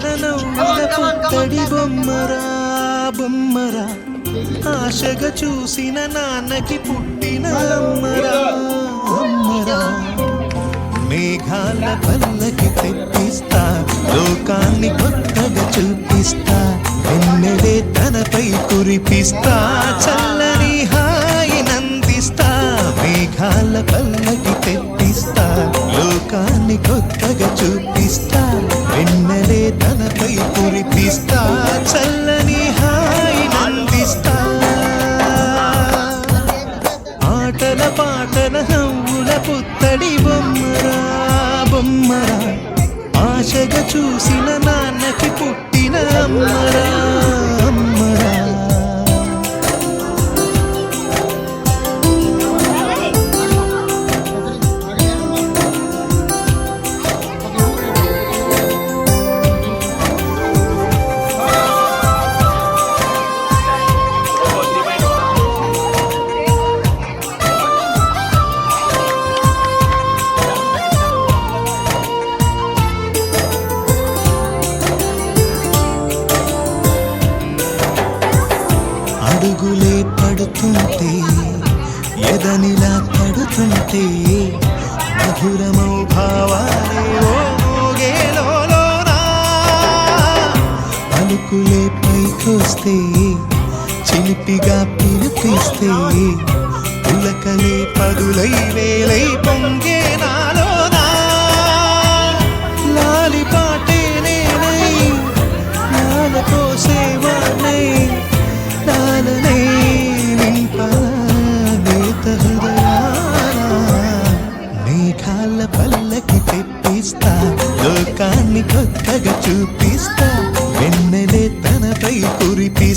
పాటల నవ్వుల పుత్తడి బొమ్మరా బొమ్మరా ఆశగా చూసిన నాన్నకి పుట్టిన అమ్మరా అమ్మరా మేఘాల పల్లకి తెప్పిస్తా లోకాన్ని కొత్తగా చూపిస్తా వెన్నెలే తనపై కురిపిస్తా చల్లని హాయి నందిస్తా మేఘాల పల్లకి తెప్పిస్తా లోకాన్ని కొత్తగా చూపిస్తా వెన్నెలే తనపై కురిపిస్తా చల్లని హాయి నందిస్తా ఆటల పాటల నవ్వుల పుత్తడి బొమ్మరా బొమ్మరా ఆశగా చూసిన నాన్నకి పుట్టిన అమ్మరా అమ్మరా అడుగులే పడుతుంటే ఎదనిలా పడుతుంటే మధురమౌ భావాలే ఓ మోగేలోనా పలుకులే పైకొస్తే చిలిపిగా పిలిపిస్తే పులకలే పదులై వేలై పొంగే నాలోనా లాలి పాటే నేనై నాల కోసేవాణ్ణై లాలనే నింపాలేత హృదయాన మేఘాల పల్లకి తెప్పిస్తా లోకాన్ని కొత్తగా చూపిస్తా వెన్నెలే తనపై కురిపిస్తా